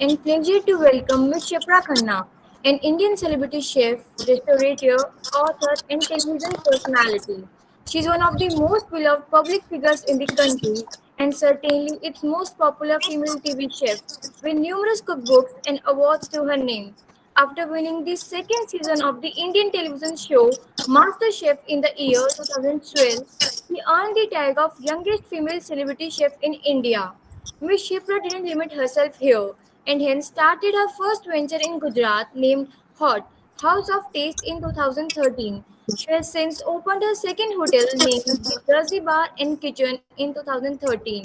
and pleasure to welcome Ms. Shipra Khanna, an Indian celebrity chef, restaurateur, author, and television personality. She's one of the most beloved public figures in the country and certainly its most popular female TV chef, with numerous cookbooks and awards to her name. After winning the second season of the Indian television show MasterChef in the year 2012, she earned the tag of youngest female celebrity chef in India. Ms. Shipra didn't limit herself here and hence started her first venture in Gujarat named Hot House of Taste in 2013. She has since opened her second hotel named the Jersey Bar and Kitchen in 2013.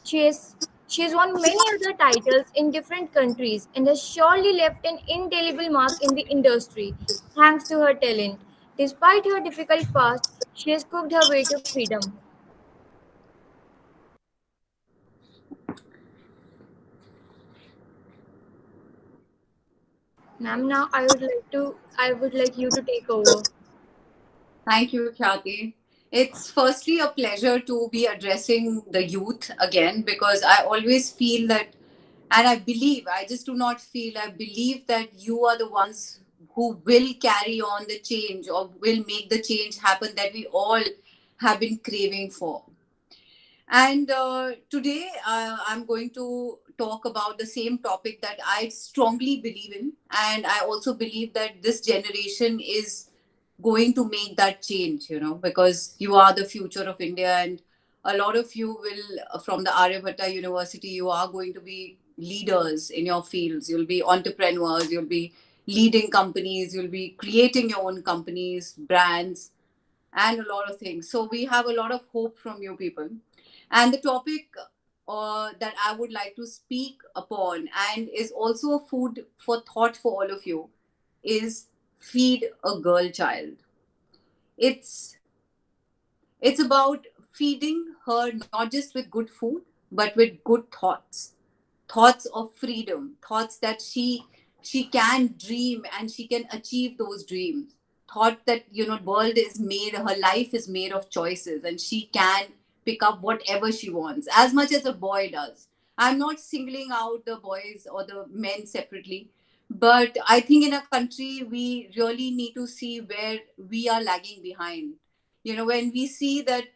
She has she has won many other titles in different countries and has surely left an indelible mark in the industry thanks to her talent. Despite her difficult past, she has cooked her way to freedom. Ma'am, now I would like you to take over. Thank you, Khyati. It's firstly a pleasure to be addressing the youth again because I always feel that, and I just do not feel, I believe that you are the ones who will carry on the change or will make the change happen that we all have been craving for. And today I'm going to talk about the same topic that I strongly believe in. And I also believe that this generation is going to make that change, because you are the future of India. And a lot of you will, from the Aryabhatta University, you are going to be leaders in your fields. You'll be entrepreneurs, you'll be leading companies, you'll be creating your own companies, brands, and a lot of things. So we have a lot of hope from you people. And the topic that I would like to speak upon, and is also a food for thought for all of you, is feed a girl child. It's it's about feeding her not just with good food, but with good thoughts, thoughts of freedom, thoughts that she can dream and she can achieve those dreams, thought that world is made, her life is made of choices, and she can pick up whatever she wants as much as a boy does. I'm not singling out the boys or the men separately, but I think in a country we really need to see where we are lagging behind. When we see that,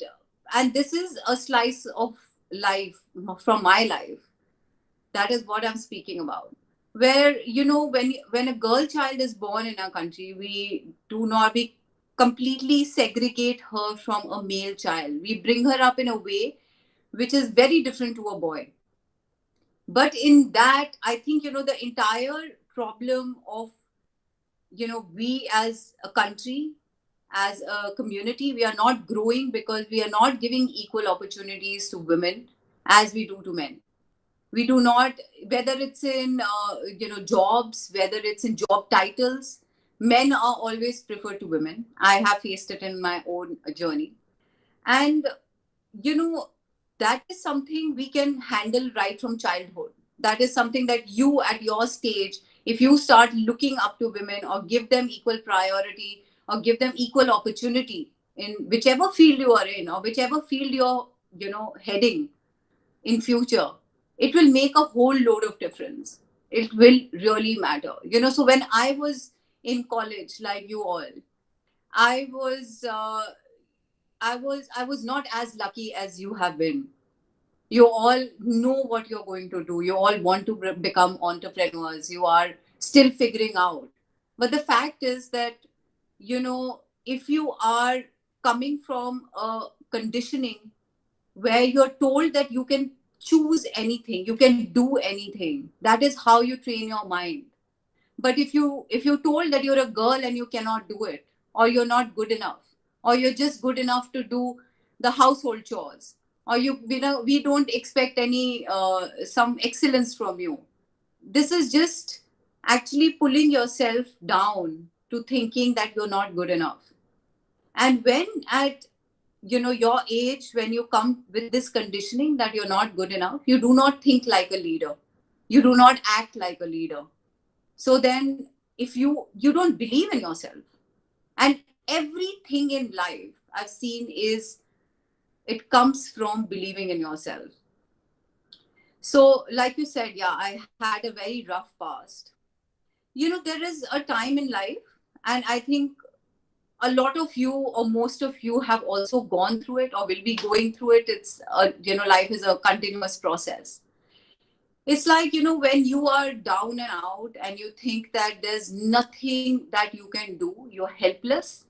and this is a slice of life from my life, that is what I'm speaking about. Where when a girl child is born in our country, we completely segregate her from a male child. We bring her up in a way which is very different to a boy. But in that, I think the entire problem of we as a country, as a community, we are not growing because we are not giving equal opportunities to women as we do to men. We do not, whether it's in jobs, whether it's in job titles, men are always preferred to women. I have faced it in my own journey. And you know that is something we can handle right from childhood. That is something that you at your stage, if you start looking up to women or give them equal priority or give them equal opportunity in whichever field you are in or whichever field you're heading in future, it will make a whole load of difference. It will really matter. So when I was in college, like you all, I was I was not as lucky as you have been. You all know what you're going to do. You all want to become entrepreneurs. You are still figuring out. But the fact is that, if you are coming from a conditioning where you're told that you can choose anything, you can do anything, that is how you train your mind. But if you're told that you're a girl and you cannot do it, or you're not good enough, or you're just good enough to do the household chores, or we don't expect any some excellence from you, this is just actually pulling yourself down to thinking that you're not good enough. And when at your age, when you come with this conditioning that you're not good enough, you do not think like a leader, you do not act like a leader. So then, if you don't believe in yourself, and everything in life I've seen is, it comes from believing in yourself. So, like you said, yeah, I had a very rough past. There is a time in life, and I think a lot of you or most of you have also gone through it or will be going through it. Life is a continuous process. It's like, when you are down and out and you think that there's nothing that you can do, you're helpless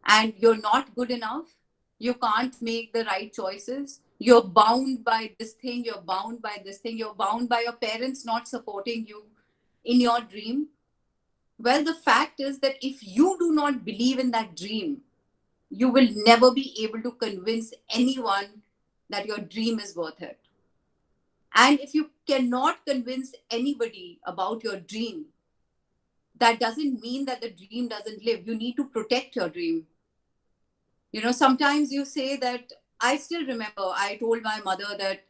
and you're not good enough, you can't make the right choices, you're bound by this thing, you're bound by this thing, you're bound by your parents not supporting you in your dream. Well, the fact is that if you do not believe in that dream, you will never be able to convince anyone that your dream is worth it. And if you cannot convince anybody about your dream, that doesn't mean that the dream doesn't live. You need to protect your dream. Sometimes you say that, I still remember I told my mother that,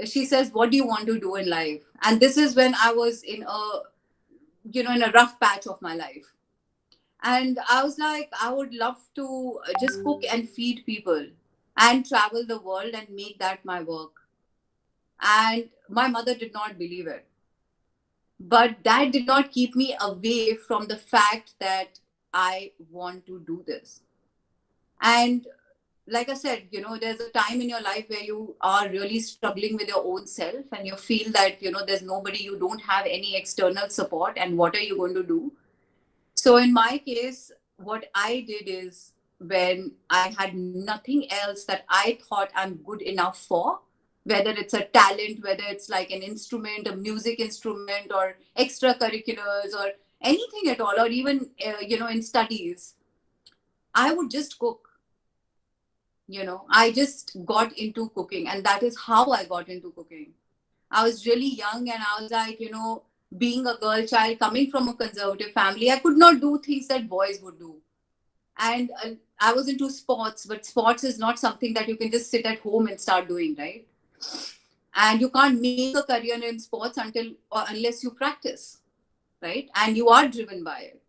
she says, what do you want to do in life? And this is when I was in a rough patch of my life. And I was like, I would love to just cook and feed people and travel the world and make that my work. And my mother did not believe it. But that did not keep me away from the fact that I want to do this. And like I said, there's a time in your life where you are really struggling with your own self and you feel that, there's nobody, you don't have any external support, and what are you going to do? So in my case, what I did is, when I had nothing else that I thought I'm good enough for, whether it's a talent, whether it's like an instrument, a music instrument, or extracurriculars, or anything at all, or even, in studies, I would just cook. I just got into cooking, and that is how I got into cooking. I was really young and I was like, being a girl child coming from a conservative family, I could not do things that boys would do. And I was into sports, but sports is not something that you can just sit at home and start doing, right? And you can't make a career in sports until or unless you practice, right? And you are driven by it.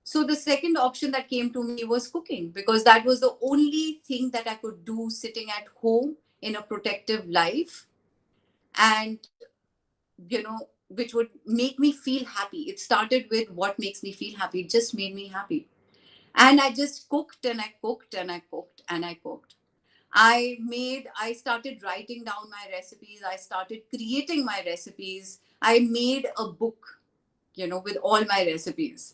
So the second option that came to me was cooking, because that was the only thing that I could do sitting at home in a protective life, and which would make me feel happy. It started with what makes me feel happy. It just made me happy. And I just cooked and I cooked and I cooked and I cooked. I started writing down my recipes. I started creating my recipes. I made a book, with all my recipes.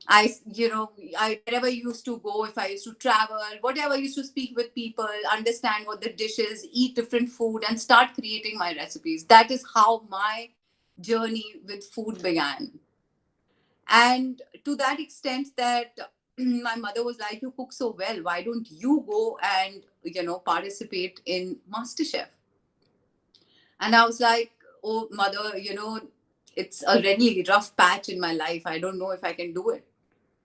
Wherever I used to go, if I used to travel, whatever, I used to speak with people, understand what the dishes, eat different food, and start creating my recipes. That is how my journey with food began. And to that extent that my mother was like, you cook so well, why don't you go and, participate in MasterChef? And I was like, oh, mother, it's a really rough patch in my life. I don't know if I can do it.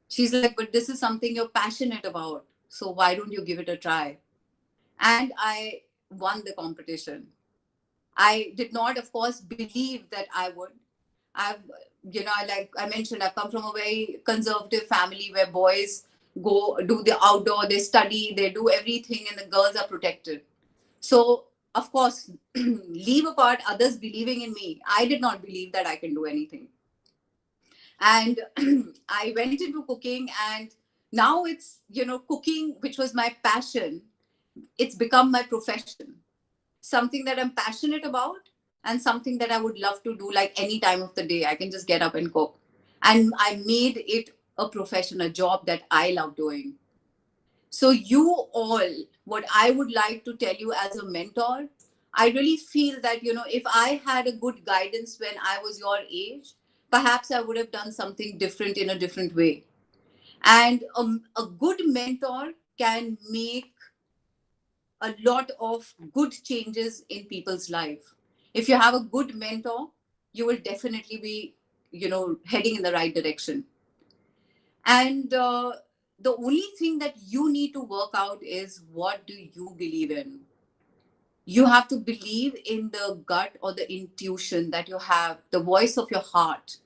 She's like, but this is something you're passionate about. So why don't you give it a try? And I won the competition. I did not, of course, believe that I would. I've, like I mentioned, I've come from a very conservative family where boys go do the outdoor, they study, they do everything, and the girls are protected. So, of course, leave apart others believing in me, I did not believe that I can do anything. And I went into cooking, and now it's, cooking, which was my passion, it's become my profession. Something that I'm passionate about, and something that I would love to do, like any time of the day. I can just get up and cook. And I made it a profession, a job that I love doing. So, you all, what I would like to tell you as a mentor, I really feel that, if I had a good guidance when I was your age, perhaps I would have done something different in a different way. And a good mentor can make a lot of good changes in people's life. If you have a good mentor, you will definitely be, heading in the right direction. And the only thing that you need to work out is, what do you believe in? You have to believe in the gut or the intuition that you have, the voice of your heart.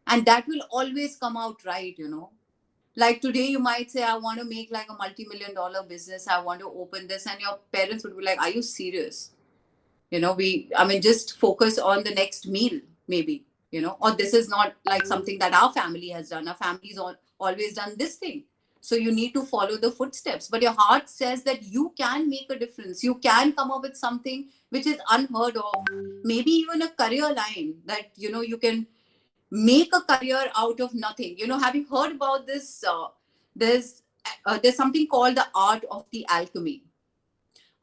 And that will always come out right. Like today, you might say, I want to make like a multi-million-dollar business. I want to open this. And your parents would be like, are you serious? Just focus on the next meal, maybe, or this is not like something that our family has done. Our family's always done this thing. So you need to follow the footsteps. But your heart says that you can make a difference. You can come up with something which is unheard of. Maybe even a career line that, you can make a career out of nothing. Have you heard about this? There's something called the art of the alchemy.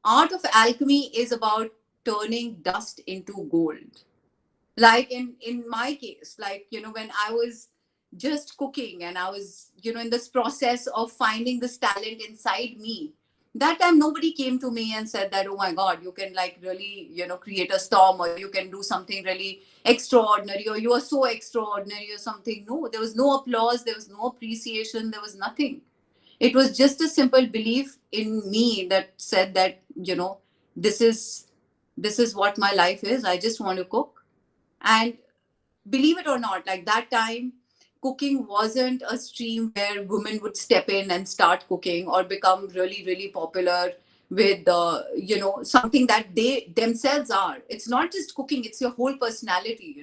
Art of alchemy is about turning dust into gold. Like in my case, like, when I was just cooking and I was, in this process of finding this talent inside me, that time nobody came to me and said that, oh my god, you can like really, create a storm, or you can do something really extraordinary, or you are so extraordinary or something. No, there was no applause, there was no appreciation, there was nothing. It was just a simple belief in me that said that, this is what my life is. I just want to cook. And believe it or not, like that time, cooking wasn't a stream where women would step in and start cooking or become really, really popular with, something that they themselves are. It's not just cooking, it's your whole personality.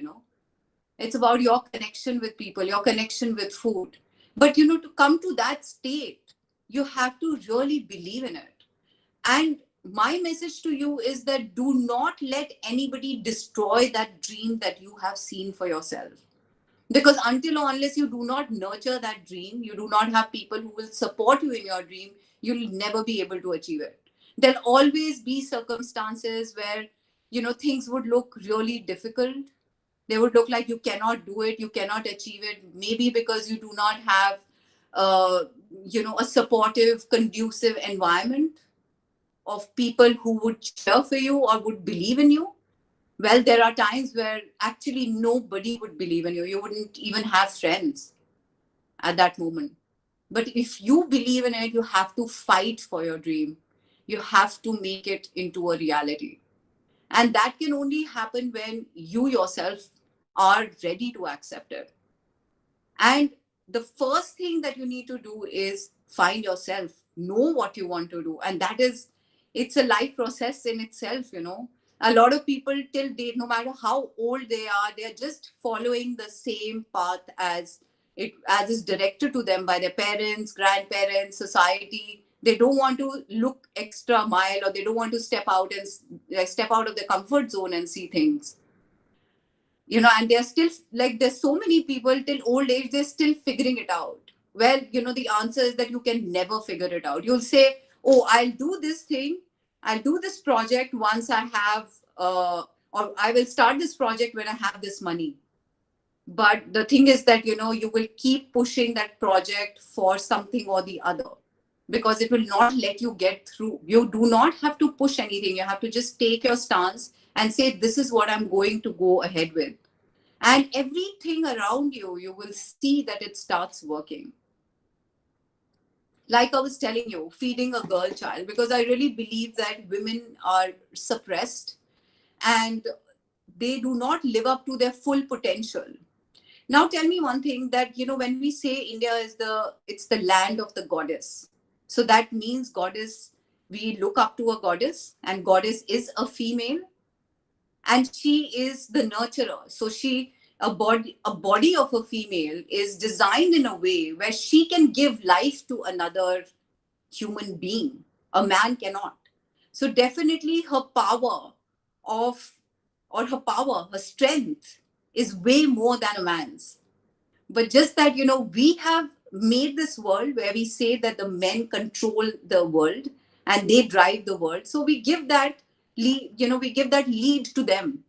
It's about your connection with people, your connection with food. But, to come to that state, you have to really believe in it. And my message to you is that do not let anybody destroy that dream that you have seen for yourself. Because until or unless you do not nurture that dream, you do not have people who will support you in your dream, you'll never be able to achieve it. There'll always be circumstances where, things would look really difficult. They would look like you cannot do it, you cannot achieve it, maybe because you do not have, a supportive, conducive environment of people who would cheer for you or would believe in you. Well, there are times where actually nobody would believe in you. You wouldn't even have friends at that moment. But if you believe in it, you have to fight for your dream. You have to make it into a reality. And that can only happen when you yourself are ready to accept it. And the first thing that you need to do is find yourself, know what you want to do. And it's a life process in itself. A lot of people till date, no matter how old they are, they're just following the same path as is directed to them by their parents, grandparents, society. They don't want to look extra mile, or they don't want to step out of their comfort zone and see things. And they're still like, there's so many people till old age, they're still figuring it out. Well, the answer is that you can never figure it out. You'll say, oh, I'll do this thing, I'll do this project once I have, or I will start this project when I have this money. But the thing is that, you will keep pushing that project for something or the other, because it will not let you get through. You do not have to push anything. You have to just take your stance and say, this is what I'm going to go ahead with. And everything around you, you will see that it starts working. Like I was telling you, feeding a girl child, because I really believe that women are suppressed and they do not live up to their full potential. Now, tell me one thing, that, when we say India it's the land of the goddess. So that means goddess, we look up to a goddess, and goddess is a female, and she is the nurturer. So a body of a female is designed in a way where she can give life to another human being. A man cannot. So definitely her her strength is way more than a man's. But just that, we have made this world where we say that the men control the world and they drive the world. So we give that lead to them.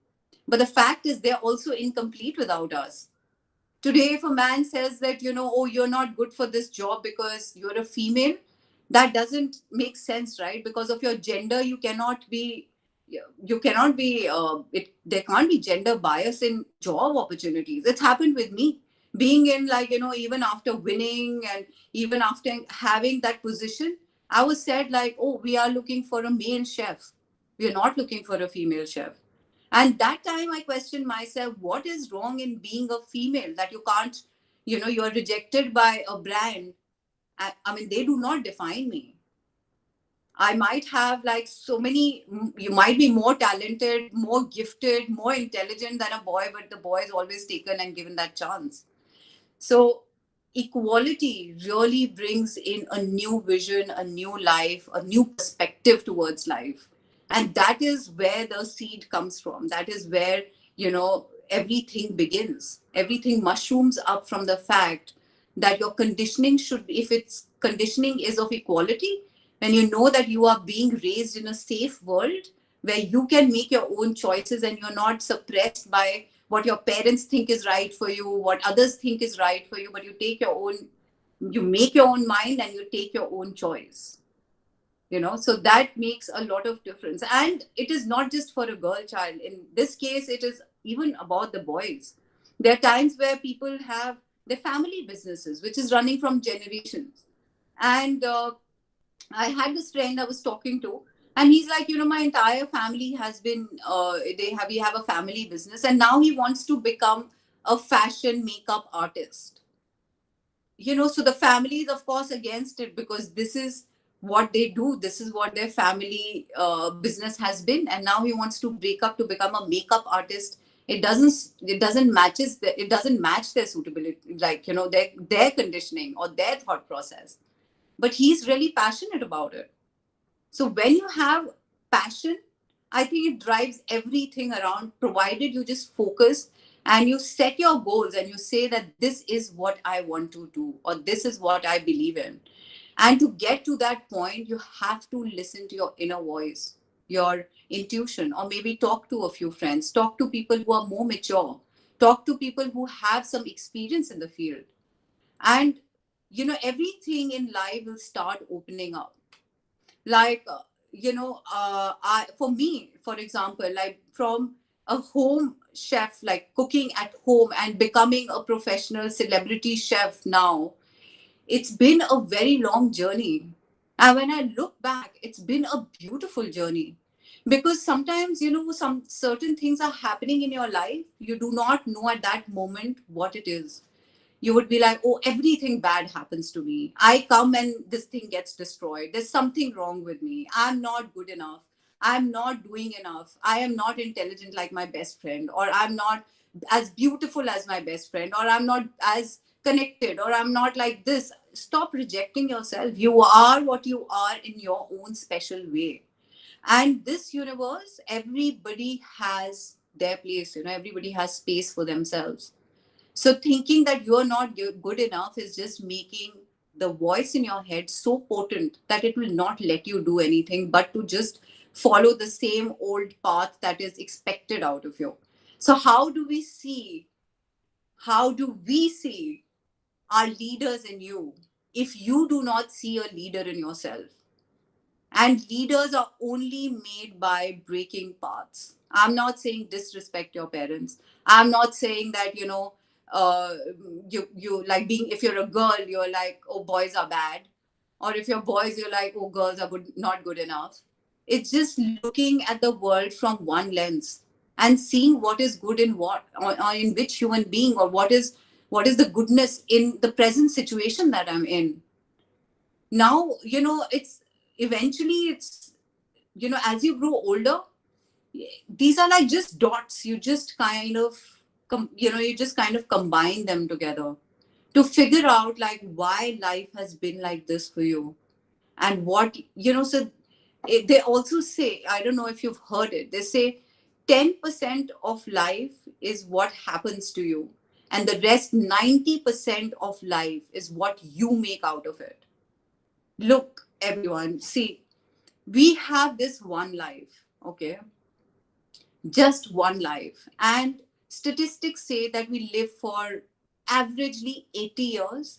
But the fact is, they're also incomplete without us. Today, if a man says that, oh, you're not good for this job because you're a female, that doesn't make sense, right? Because of your gender, there can't be gender bias in job opportunities. It's happened with me. Being in, even after winning and even after having that position, I was said like, oh, we are looking for a male chef. We are not looking for a female chef. And that time I questioned myself, what is wrong in being a female, that you can't, you're rejected by a brand. I mean, they do not define me. I might have like so many, you might be more talented, more gifted, more intelligent than a boy, but the boy is always taken and given that chance. So equality really brings in a new vision, a new life, a new perspective towards life. And that is where the seed comes from. That is where, everything begins. Everything mushrooms up from the fact that your conditioning should be, if its conditioning is of equality, and you know that you are being raised in a safe world where you can make your own choices and you're not suppressed by what your parents think is right for you, what others think is right for you, but you make your own mind and you take your own choice. So that makes a lot of difference. And it is not just for a girl child. In this case, it is even about the boys. There are times where people have their family businesses, which is running from generations. And I had this friend I was talking to, and he's like, my entire family has been, we have a family business, and now he wants to become a fashion makeup artist. So the family is, of course, against it because this is what they do. This is what their family business has been, and now he wants to break up to become a makeup artist. It doesn't match their suitability, like their conditioning or their thought process. But he's really passionate about it. So when you have passion, I think it drives everything around, provided you just focus and you set your goals and you say that this is what I want to do or this is what I believe in. And to get to that point, you have to listen to your inner voice, your intuition, or maybe talk to a few friends, talk to people who are more mature, talk to people who have some experience in the field. And everything in life will start opening up. Like for me, for example, like from a home chef, like cooking at home and becoming a professional celebrity chef now, it's been a very long journey. And when I look back, it's been a beautiful journey, because sometimes some certain things are happening in your life, you do not know at that moment what it is. You would be like, oh, everything bad happens to me. I come and this thing gets destroyed. There's something wrong with me. I'm not good enough. I'm not doing enough. I am not intelligent like my best friend, or I'm not as beautiful as my best friend, or I'm not as connected, or I'm not like this. Stop rejecting yourself. You are what you are in your own special way. And this universe, everybody has their place. Everybody has space for themselves. So thinking that you're not good enough is just making the voice in your head so potent that it will not let you do anything but to just follow the same old path that is expected out of you. So how do we see our leaders in you if you do not see a leader in yourself? And leaders are only made by breaking paths. I'm not saying disrespect your parents. I'm not saying that uh, you like being, if you're a girl you're like, oh, boys are bad, or if you're boys you're like, oh, girls are not good enough. It's just looking at the world from one lens and seeing what is good in or in which human being, or what is the goodness in the present situation that I'm in. Now it's eventually, it's as you grow older, these are like just dots. You just kind of you just kind of combine them together to figure out like why life has been like this for you. And what so they also say, I don't know if you've heard it, they say 10% of life is what happens to you, and the rest 90% of life is what you make out of it. Look, everyone, see, we have this one life, okay? Just one life. And statistics say that we live for averagely 80 years.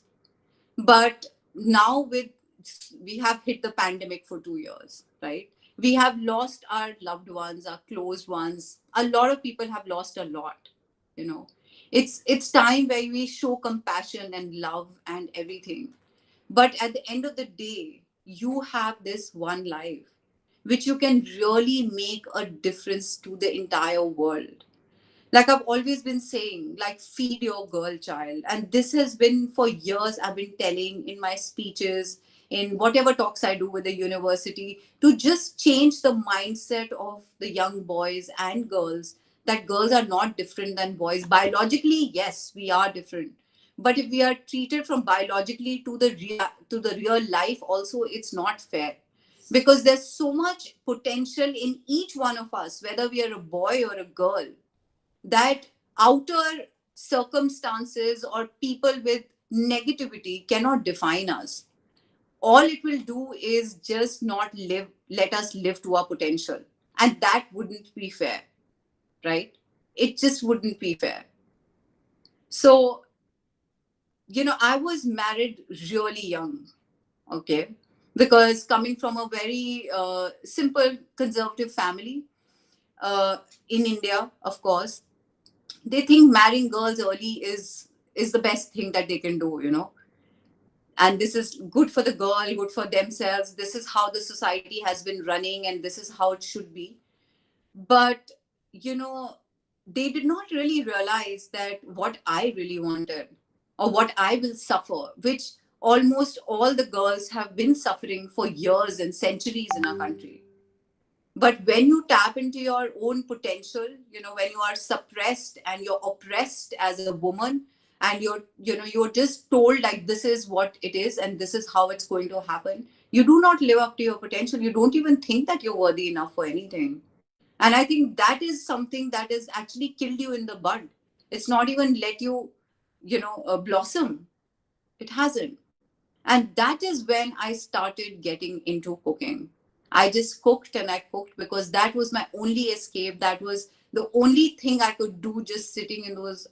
But now we have hit the pandemic for 2 years, right? We have lost our loved ones, our closed ones. A lot of people have lost a lot, you know. It's time where we show compassion and love and everything. But at the end of the day, you have this one life, which you can really make a difference to the entire world. Like I've always been saying, like, feed your girl child. And this has been for years, I've been telling in my speeches, in whatever talks I do with the university, to just change the mindset of the young boys and girls, that girls are not different than boys. Biologically, yes, we are different. But if we are treated from biologically to the real life also, it's not fair, because there's so much potential in each one of us, whether we are a boy or a girl, that outer circumstances or people with negativity cannot define us. All it will do is just not let us live to our potential. And that wouldn't be fair, right? It just wouldn't be fair. So, I was married really young, okay? Because coming from a very simple conservative family in India, of course, they think marrying girls early is the best thing that they can do. And this is good for the girl, good for themselves. This is how the society has been running, and this is how it should be. But you know they did not really realize that what I really wanted, or what I will suffer, which almost all the girls have been suffering for years and centuries in our country. But when you tap into your own potential, when you are suppressed and you're oppressed as a woman, and you're just told like this is what it is and this is how it's going to happen, you do not live up to your potential. You don't even think that you're worthy enough for anything. And I think that is something that has actually killed you in the bud. It's not even let you, blossom. It hasn't. And that is when I started getting into cooking. I just cooked and I cooked because that was my only escape. That was the only thing I could do, just sitting in those,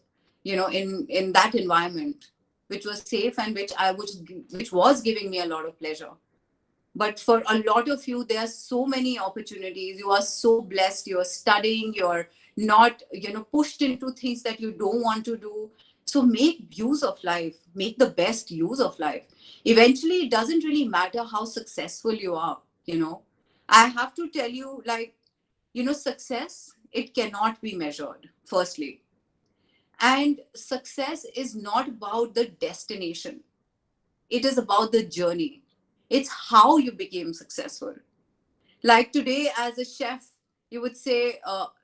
in that environment, which was safe and which was giving me a lot of pleasure. But for a lot of you, there are so many opportunities. You are so blessed. You're studying. You're not, pushed into things that you don't want to do. So make use of life. Make the best use of life. Eventually, it doesn't really matter how successful you are. I have to tell you, success, it cannot be measured, firstly. And success is not about the destination. It is about the journey. It's how you became successful. Like today, as a chef, you would say,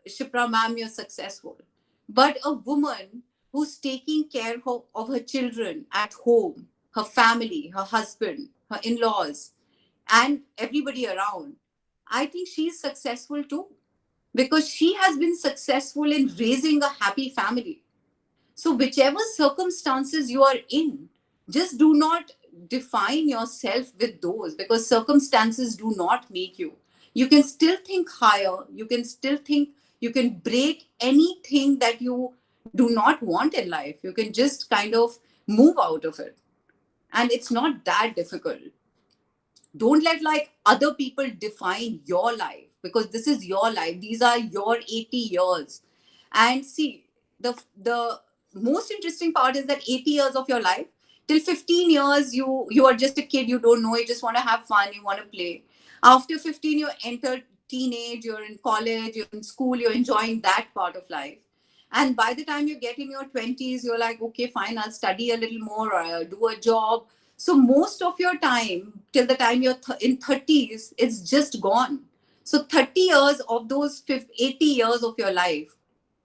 Shipra, ma'am, you're successful. But a woman who's taking care of her children at home, her family, her husband, her in laws, and everybody around, I think she's successful too. Because she has been successful in raising a happy family. So, whichever circumstances you are in, just do not define yourself with those, because circumstances do not make you. You can still think higher. You can still think you can break anything that you do not want in life. You can just kind of move out of it. And it's not that difficult. Don't let other people define your life, because this is your life. These are your 80 years. And see, the most interesting part is that 80 years of your life, till 15 years, you are just a kid. You don't know. You just want to have fun. You want to play. After 15, you enter teenage. You're in college. You're in school. You're enjoying that part of life. And by the time you get in your 20s, you're like, okay, fine, I'll study a little more, or I'll do a job. So most of your time, till the time you're in 30s, it's just gone. So 30 years of those 80 years of your life,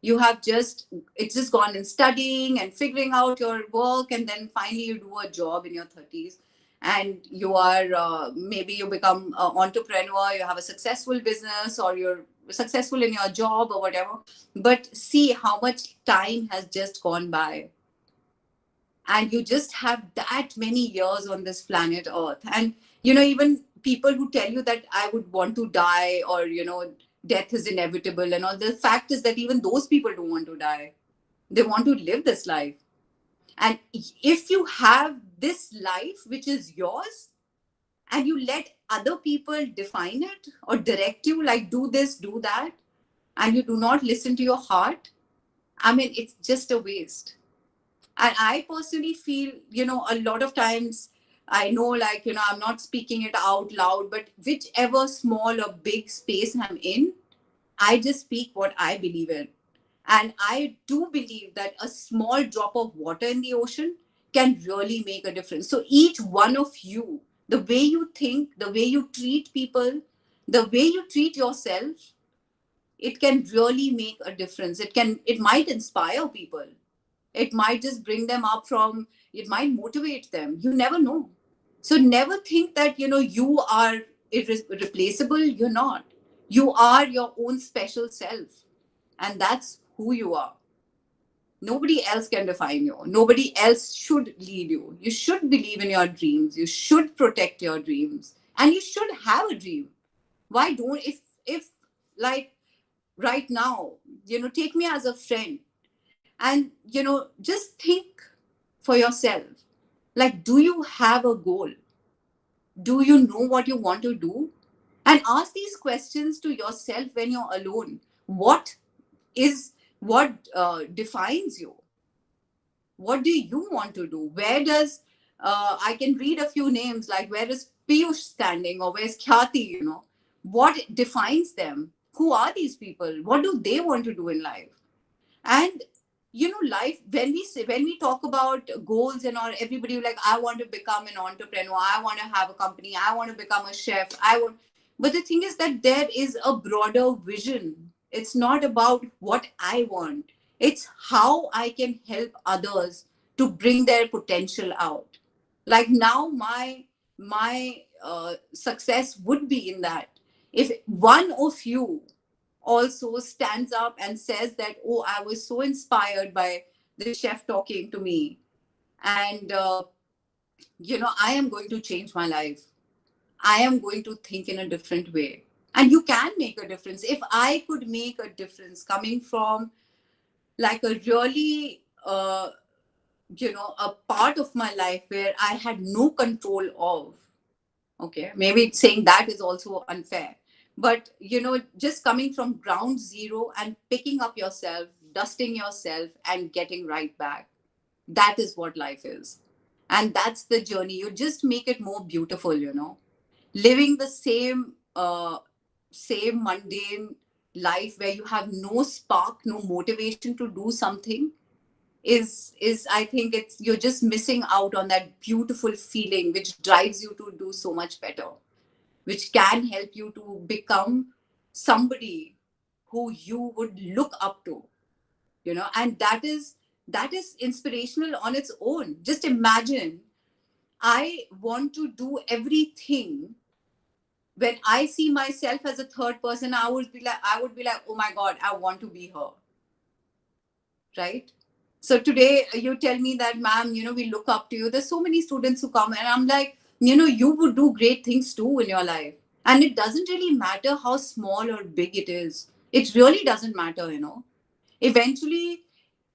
it's just gone in studying and figuring out your work. And then finally you do a job in your 30s. And you are, maybe you become an entrepreneur, you have a successful business, or you're successful in your job or whatever. But see how much time has just gone by. And you just have that many years on this planet Earth. And, even people who tell you that I would want to die, or, death is inevitable and all, the fact is that even those people don't want to die. They want to live this life. And if you have this life, which is yours, and you let other people define it or direct you, like do this, do that, and you do not listen to your heart, I mean, it's just a waste. And I personally feel, a lot of times I know, I'm not speaking it out loud, but whichever small or big space I'm in, I just speak what I believe in. And I do believe that a small drop of water in the ocean can really make a difference. So each one of you The way you think, the way you treat people, the way you treat yourself, it can really make a difference. It might inspire people. It might just bring them up from, it might motivate them. You never know. So never think that, you are irreplaceable. You're not. You are your own special self. And that's who you are. Nobody else can define you. Nobody else should lead you. You should believe in your dreams. You should protect your dreams. And you should have a dream. Why don't, if like right now, take me as a friend, and just think for yourself, like, do you have a goal? Do you know what you want to do? And ask these questions to yourself when you're alone. What defines you? What do you want to do? Where does I can read a few names, like where is Piyush standing, or where's Khyati? What defines them? Who are these people? What do they want to do in life? And life, when we talk about goals and all, everybody like, I want to become an entrepreneur, I want to have a company, I want to become a chef, but the thing is that there is a broader vision. It's not about what I want, it's how I can help others to bring their potential out. Like now, my success would be in that if one of you also stands up and says that, oh, I was so inspired by the chef talking to me, and I am going to change my life, I am going to think in a different way. And you can make a difference. If I could make a difference coming from like a really a part of my life where I had no control of, okay, maybe saying that is also unfair, but just coming from ground zero and picking up yourself, dusting yourself, and getting right back, that is what life is. And that's the journey. You just make it more beautiful. Living the same mundane life where you have no spark, no motivation to do something, is I think you're just missing out on that beautiful feeling which drives you to do so much better, which can help you to become somebody who you would look up to. And that is inspirational on its own. Just imagine, I want to do everything. When I see myself as a third person, I would be like, oh my god, I want to be her, right? So today you tell me that, ma'am, we look up to you. There's so many students who come, and I'm like, you would do great things too in your life. And it doesn't really matter how small or big it is. It really doesn't matter. Eventually,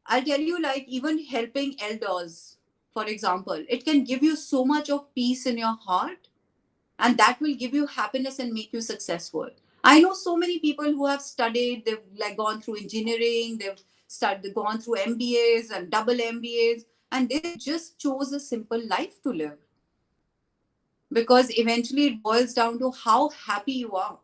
I'll tell you, like, even helping elders, for example, it can give you so much of peace in your heart, and that will give you happiness and make you successful. I know so many people who have studied, they've like gone through engineering, they've gone through MBAs and double MBAs, and they just chose a simple life to live, because eventually it boils down to how happy you are.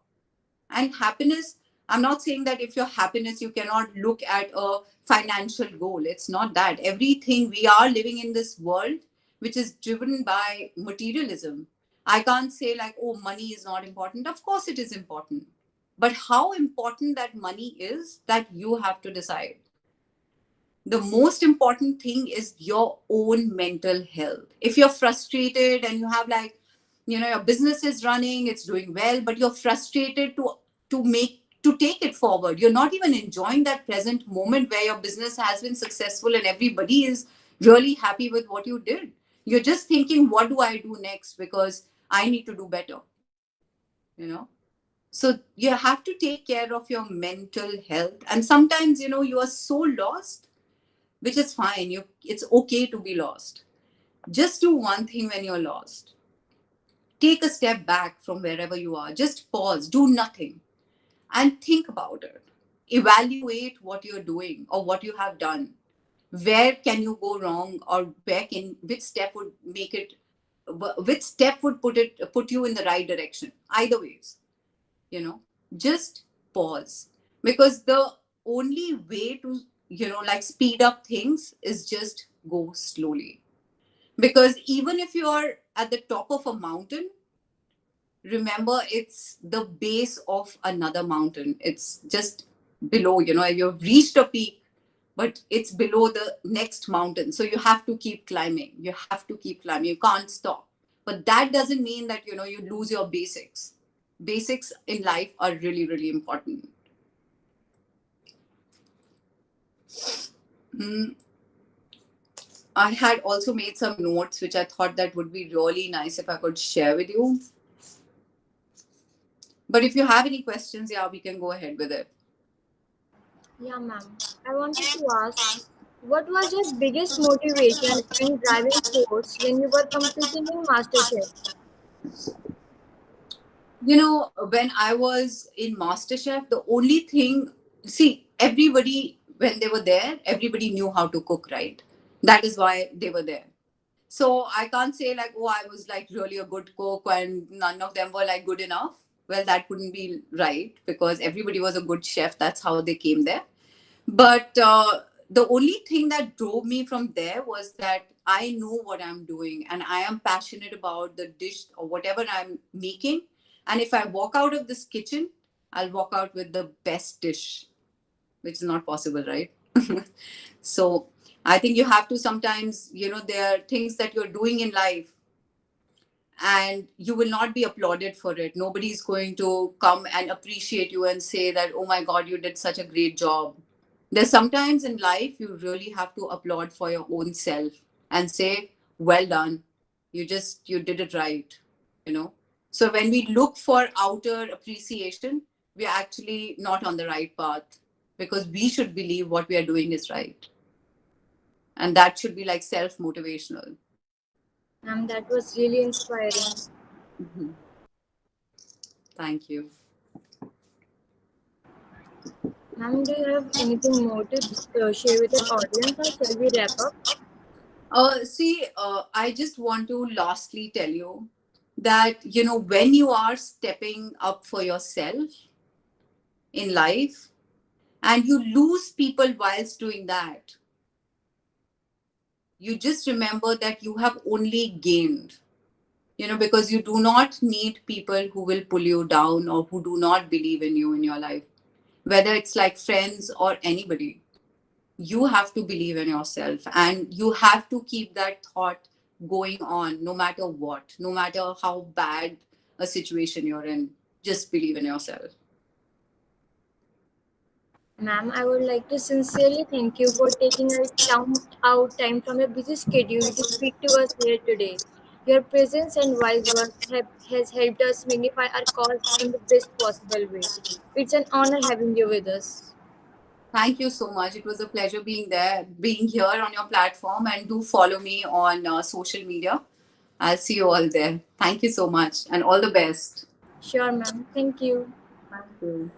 And happiness, I'm not saying that if you're happiness you cannot look at a financial goal. It's not that. Everything, we are living in this world which is driven by materialism. I can't say like, oh, money is not important. Of course it is important, but how important that money is, that you have to decide. The most important thing is your own mental health. If you're frustrated and you have like, your business is running, it's doing well, but you're frustrated to take it forward, you're not even enjoying that present moment where your business has been successful and everybody is really happy with what you did. You're just thinking, what do I do next, because I need to do better. So you have to take care of your mental health. And sometimes, you are so lost, which is fine. It's okay to be lost. Just do one thing when you're lost. Take a step back from wherever you are. Just pause, do nothing, and think about it. Evaluate what you're doing or what you have done. Where can you go wrong, or which step would put you in the right direction? Either ways, just pause, because the only way to like speed up things is just go slowly. Because even if you're at the top of a mountain, remember it's the base of another mountain. It's just below, you've reached a peak, but it's below the next mountain. So you have to keep climbing. You have to keep climbing. You can't stop. But that doesn't mean that, you lose your basics. Basics in life are really, really important. Mm. I had also made some notes, which I thought that would be really nice if I could share with you. But if you have any questions, yeah, we can go ahead with it. Yeah, ma'am. I wanted to ask, what was your biggest motivation and driving force when you were competing in MasterChef? When I was in MasterChef, the only thing, see, everybody, when they were there, everybody knew how to cook, right? That is why they were there. So I can't say like, oh, I was like really a good cook and none of them were like good enough. Well, that wouldn't be right because everybody was a good chef. That's how they came there. But the only thing that drove me from there was that I know what I'm doing and I am passionate about the dish or whatever I'm making. And if I walk out of this kitchen, I'll walk out with the best dish, which is not possible, right? So I think you have to sometimes, there are things that you're doing in life and you will not be applauded for it. Nobody's going to come and appreciate you and say that, oh my God, you did such a great job. There's sometimes in life you really have to applaud for your own self and say, well done. You did it right, you know. So when we look for outer appreciation, we're actually not on the right path because we should believe what we are doing is right. And that should be like self motivational. Ma'am, that was really inspiring. Mhm. Thank you. Ma'am, do you have anything more to share with our audience or shall we wrap up? I just want to lastly tell you that, when you are stepping up for yourself in life and you lose people whilst doing that, you just remember that you have only gained, because you do not need people who will pull you down or who do not believe in you in your life, whether it's like friends or anybody. You have to believe in yourself and you have to keep that thought going on no matter what, no matter how bad a situation you're in. Just believe in yourself. Ma'am, I would like to sincerely thank you for taking out time from your busy schedule to speak to us here today. Your presence and wise words has helped us magnify our cause in the best possible way. It's an honor having you with us. Thank you so much. It was a pleasure being here on your platform, and do follow me on social media. I'll see you all there. Thank you so much and all the best. Sure, ma'am. Thank you. Thank you.